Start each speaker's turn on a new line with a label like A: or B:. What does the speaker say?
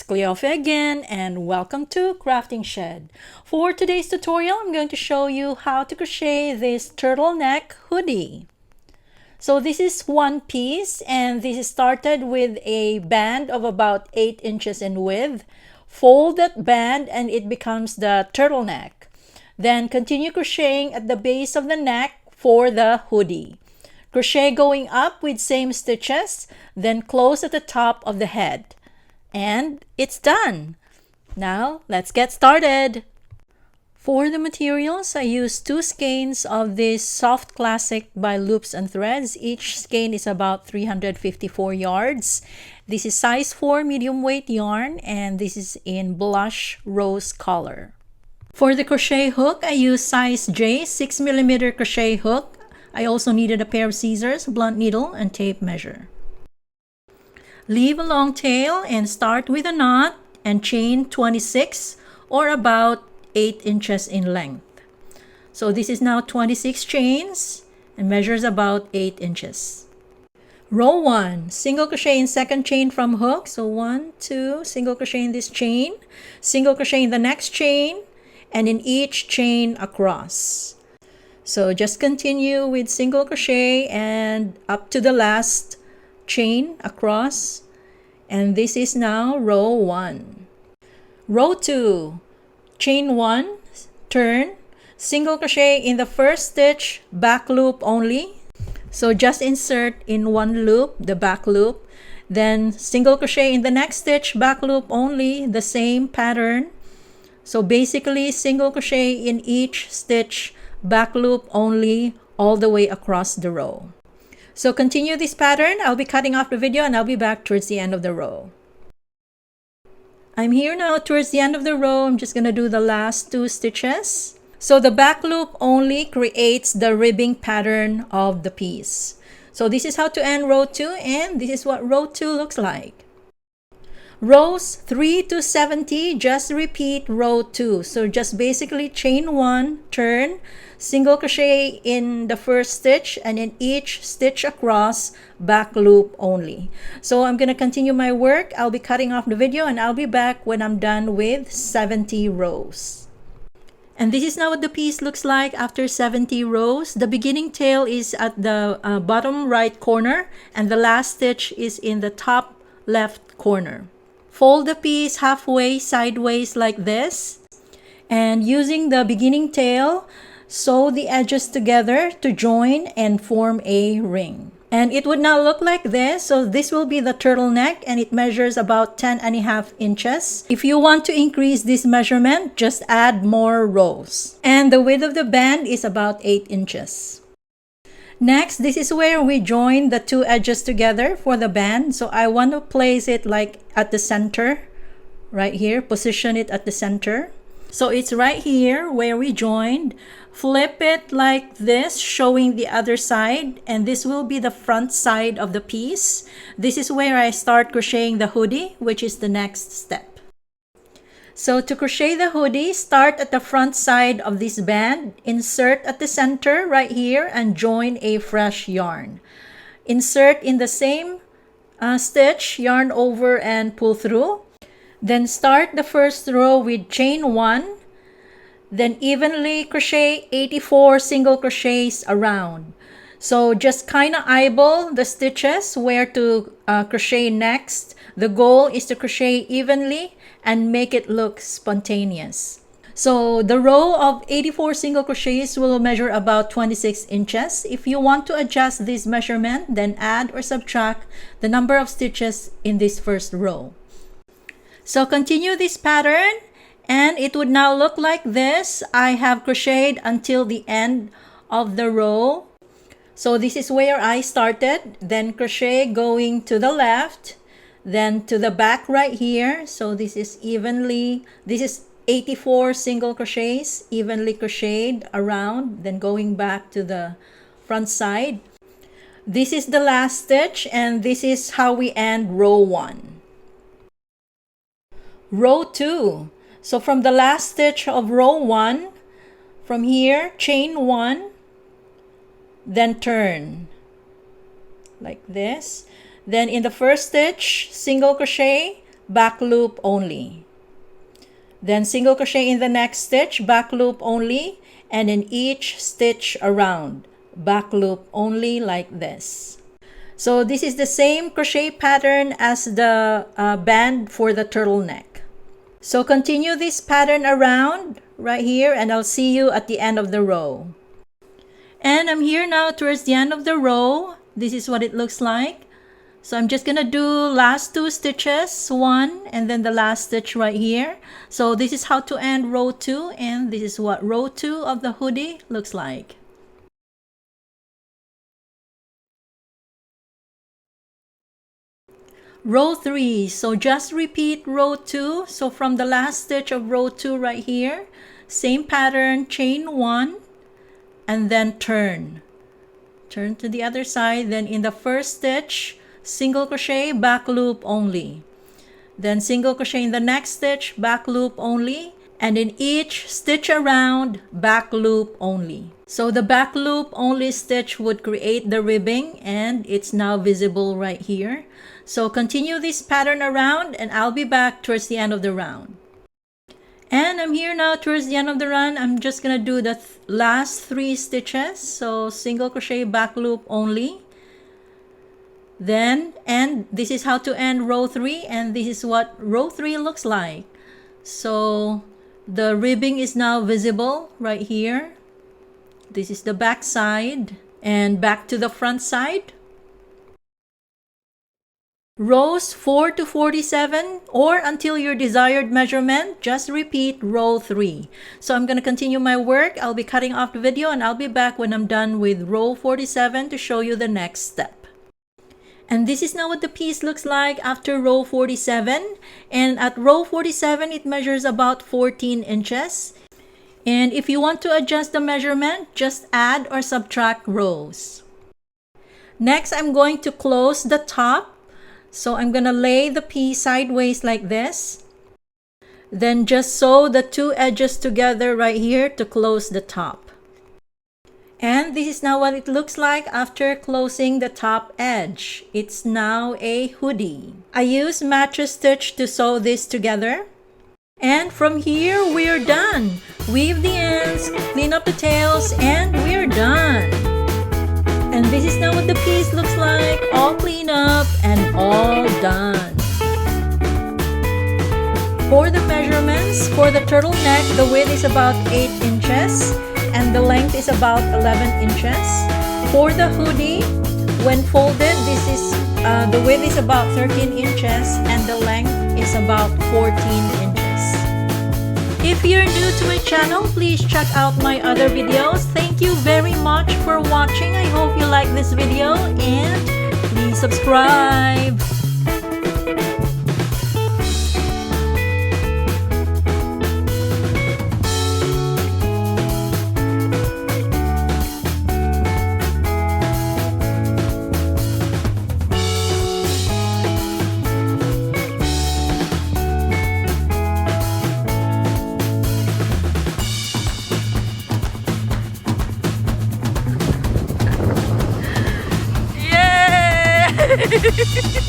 A: Cleofe again, and welcome to Crafting Shed. For today's tutorial, I'm going to show you how to crochet this turtleneck hoodie. So this is one piece, and this is started with a band of about 8 inches in width. Fold that band and it becomes the turtleneck. Then continue crocheting at the base of the neck for the hoodie. Crochet going up with same stitches, then close at the top of the head. And it's done. Now let's get started. For the materials, I used 2 skeins of this Soft Classic by Loops and Threads. Each skein is about 354 yards. This is size 4 medium weight yarn, and this is in blush rose color. For the crochet hook, I used size J 6mm crochet hook. I also needed a pair of scissors, blunt needle, and tape measure. Leave a long tail and start with a knot and chain 26 or about 8 inches in length. So this is now 26 chains and measures about 8 inches. Row 1, single crochet in second chain from hook. So 1, 2, single crochet in this chain, single crochet in the next chain, and in each chain across. So just continue with single crochet and up to the last chain across, and this is now row 1. Row 2, chain 1, turn, single crochet in the first stitch, back loop only. So just insert in one loop, the back loop, then single crochet in the next stitch, back loop only, the same pattern. So basically single crochet in each stitch, back loop only, all the way across the row. So continue this pattern. I'll be cutting off the video and I'll be back towards the end of the row. I'm here now towards the end of the row. I'm just going to do the last 2 stitches. So the back loop only creates the ribbing pattern of the piece. So this is how to end row 2, and this is what row 2 looks like. Rows 3 to 70, just repeat row 2. So just basically chain 1, turn, single crochet in the first stitch, and in each stitch across, back loop only. So I'm going to continue my work. I'll be cutting off the video and I'll be back when I'm done with 70 rows. And this is now what the piece looks like after 70 rows. The beginning tail is at the bottom right corner, and the last stitch is in the top left corner. Fold the piece halfway sideways like this, and using the beginning tail, sew the edges together to join and form a ring. And it would now look like this. So this will be the turtleneck, and it measures about 10.5 inches. If you want to increase this measurement, just add more rows. And the width of the band is about 8 inches. Next, this is where we join the 2 edges together for the band. So I want to place it like at the center, right here, position it at the center. So it's right here where we joined. Flip it like this, showing the other side, and this will be the front side of the piece. This is where I start crocheting the hoodie, which is the next step. So to crochet the hoodie, start at the front side of this band, insert at the center right here, and join a fresh yarn. Insert in the same stitch, yarn over and pull through. Then start the first row with chain 1, then evenly crochet 84 single crochets around. So just kind of eyeball the stitches where to crochet next. The goal is to crochet evenly and make it look spontaneous. So the row of 84 single crochets will measure about 26 inches. If you want to adjust this measurement, then add or subtract the number of stitches in this first row. So continue this pattern, and it would now look like this. I have crocheted until the end of the row. So this is where I started, then crochet going to the left, then to the back right here. So this is 84 single crochets, evenly crocheted around, then going back to the front side. This is the last stitch, and this is how we end row 1. Row 2. So from the last stitch of row 1, from here, chain 1, then turn like this. Then in the first stitch, single crochet, back loop only. Then single crochet in the next stitch, back loop only, and in each stitch around, back loop only, like this. So this is the same crochet pattern as the band for the turtleneck. So continue this pattern around right here, and I'll see you at the end of the row. And I'm here now towards the end of the row. This is what it looks like. So I'm just gonna do last 2 stitches, 1 and then the last stitch right here. So this is how to end row 2, and this is what row 2 of the hoodie looks like. Row 3, so just repeat row 2. So from the last stitch of row 2 right here, same pattern, chain 1 and then turn to the other side. Then in the first stitch, single crochet, back loop only, then single crochet in the next stitch, back loop only, and in each stitch around, back loop only. So the back loop only stitch would create the ribbing, and it's now visible right here. So continue this pattern around, and I'll be back towards the end of the round. And I'm here now towards the end of the run. I'm just gonna do the last 3 stitches. So single crochet, back loop only, then and this is how to end row 3, and this is what row 3 looks like. So the ribbing is now visible right here. This is the back side, and back to the front side. Rows 4 to 47, or until your desired measurement, just repeat row 3. So I'm going to continue my work. I'll be cutting off the video, and I'll be back when I'm done with row 47 to show you the next step. And this is now what the piece looks like after row 47. And at row 47, it measures about 14 inches. And if you want to adjust the measurement, just add or subtract rows. Next, I'm going to close the top. So I'm going to lay the piece sideways like this. Then just sew the 2 edges together right here to close the top. And this is now what it looks like after closing the top edge. It's now a hoodie. I use mattress stitch to sew this together. And from here, we're done. Weave the ends, clean up the tails, and we're done. And this is now what the piece looks like, all cleaned up and all done. For the measurements, for the turtleneck, the width is about 8 inches and the length is about 11 inches. For the hoodie, when folded, the width is about 13 inches and the length is about 14 inches. If you're new to my channel, please check out my other videos. Thank you very much for watching. I hope you like this video, and please subscribe. Yay!